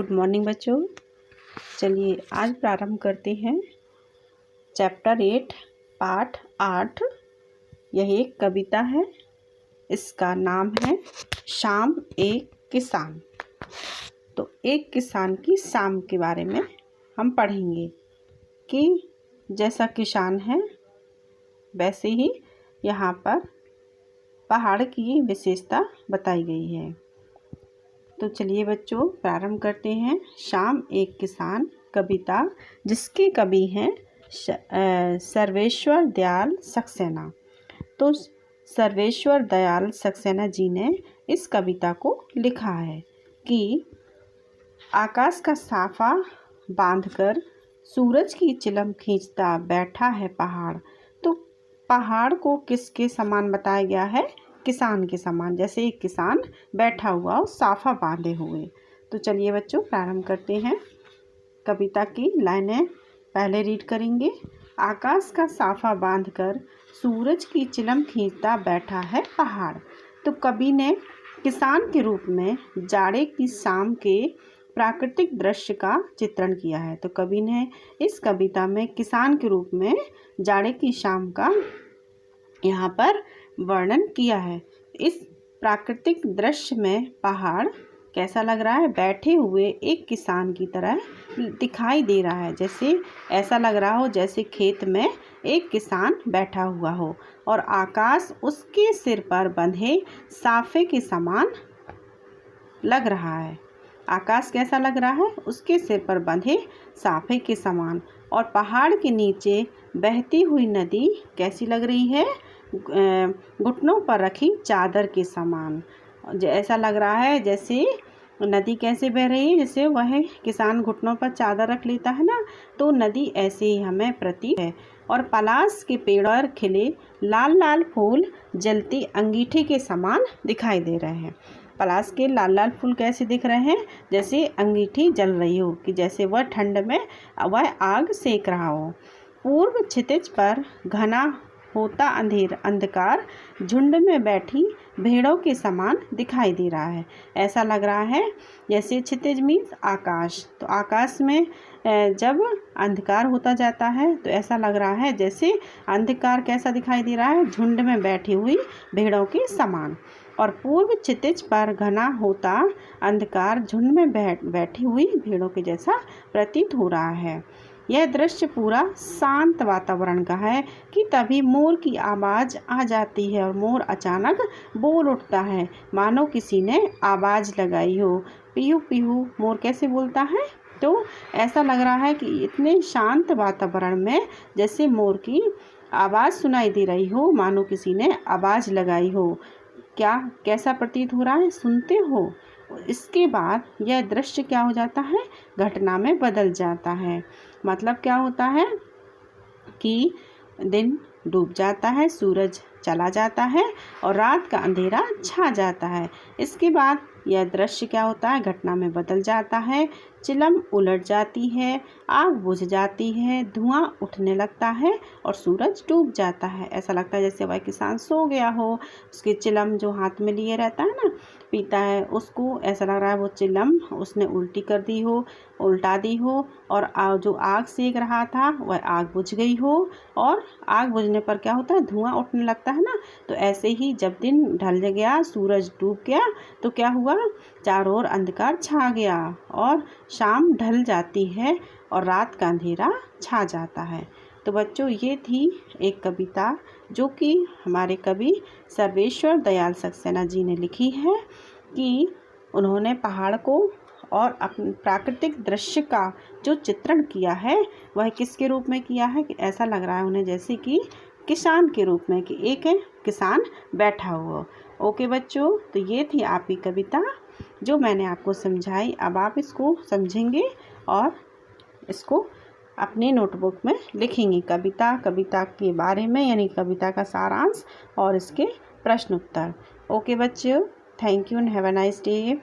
Good morning बच्चों। चलिए आज प्रारंभ करते हैं चैप्टर 8 पाठ 8। यह एक कविता है, इसका नाम है शाम एक किसान। तो एक किसान की शाम के बारे में हम पढ़ेंगे कि जैसा किसान है वैसे ही यहाँ पर पहाड़ की विशेषता बताई गई है। तो चलिए बच्चों प्रारंभ करते हैं। शाम एक किसान कविता, जिसके कवि हैं सर्वेश्वर दयाल सक्सेना। तो सर्वेश्वर दयाल सक्सेना जी ने इस कविता को लिखा है कि आकाश का साफा बांधकर सूरज की चिलम खींचता बैठा है पहाड़। तो पहाड़ को किसके समान बताया गया है? किसान के समान, जैसे एक किसान बैठा हुआ और साफा बांधे हुए। तो चलिए बच्चों प्रारंभ करते हैं। कविता की लाइनें पहले रीड करेंगे। आकाश का साफा बांधकर सूरज की चिलम खींचता बैठा है पहाड़। तो कवि ने किसान के रूप में जाड़े की शाम के प्राकृतिक दृश्य का चित्रण किया है। तो कवि ने इस कविता में किसान के रूप में जाड़े की शाम का यहाँ पर वर्णन किया है। इस प्राकृतिक दृश्य में पहाड़ कैसा लग रहा है? बैठे हुए एक किसान की तरह दिखाई दे रहा है। जैसे ऐसा लग रहा हो जैसे खेत में एक किसान बैठा हुआ हो और आकाश उसके सिर पर बंधे साफे के समान लग रहा है। आकाश कैसा लग रहा है? उसके सिर पर बंधे साफे के समान। और पहाड़ के नीचे बहती हुई नदी कैसी लग रही है? घुटनों पर रखी चादर के समान। ऐसा लग रहा है जैसे नदी कैसे बह रही है, जैसे वह किसान घुटनों पर चादर रख लेता है ना, तो नदी ऐसे ही हमें प्रतीत है। और पलाश के पेड़ पर खिले लाल लाल फूल जलती अंगीठी के समान दिखाई दे रहे हैं। पलाश के लाल लाल फूल कैसे दिख रहे हैं? जैसे अंगीठी जल रही हो, कि जैसे वह ठंड में वह आग सेक रहा हो। पूर्व क्षितिज पर घना होता अंधकार झुंड में बैठी भेड़ों के समान दिखाई दे रहा है। ऐसा लग रहा है जैसे क्षितिज मीन्स आकाश। तो आकाश में जब अंधकार होता जाता है तो ऐसा लग रहा है जैसे अंधकार कैसा दिखाई दे रहा है? झुंड में बैठी हुई भेड़ों के समान। और पूर्व क्षितिज पर घना होता अंधकार झुंड में बैठी हुई भेड़ों के जैसा प्रतीत हो रहा है। यह दृश्य पूरा शांत वातावरण का है कि तभी मोर की आवाज़ आ जाती है और मोर अचानक बोल उठता है, मानो किसी ने आवाज़ लगाई हो। पीहू पीहू मोर कैसे बोलता है? तो ऐसा लग रहा है कि इतने शांत वातावरण में जैसे मोर की आवाज़ सुनाई दे रही हो, मानो किसी ने आवाज़ लगाई हो। क्या कैसा प्रतीत हो रहा है? सुनते हो? इसके बाद यह दृश्य क्या हो जाता है? घटना में बदल जाता है। मतलब क्या होता है कि दिन डूब जाता है, सूरज चला जाता है और रात का अंधेरा छा जाता है। इसके बाद यह दृश्य क्या होता है? घटना में बदल जाता है। चिलम उलट जाती है, आग बुझ जाती है, धुआं उठने लगता है और सूरज डूब जाता है। ऐसा लगता है जैसे वह किसान सो गया हो। उसकी चिलम जो हाथ में लिए रहता है ना, पीता है, उसको ऐसा लग रहा है वो चिलम उसने उल्टी कर दी हो, उल्टा दी हो और जो आग सेक रहा था वह आग बुझ गई हो। और आग बुझने पर क्या होता है? धुआं उठने लगता है ना। तो ऐसे ही जब दिन ढल गया, सूरज डूब गया, तो क्या हुआ? चारों ओर अंधकार छा गया और शाम ढल जाती है और रात का अंधेरा छा जाता है। तो बच्चों ये थी एक कविता जो कि हमारे कवि सर्वेश्वर दयाल सक्सेना जी ने लिखी है कि उन्होंने पहाड़ को और अपने प्राकृतिक दृश्य का जो चित्रण किया है वह किसके रूप में किया है? कि ऐसा लग रहा है उन्हें जैसे कि किसान के रूप में, कि एक किसान बैठा हुआ। ओके बच्चों, तो ये थी आपकी कविता जो मैंने आपको समझाई। अब आप इसको समझेंगे और इसको अपनी नोटबुक में लिखेंगे। कविता के बारे में, यानी कविता का सारांश और इसके प्रश्न उत्तर। ओके बच्चों, thank you and have a nice day.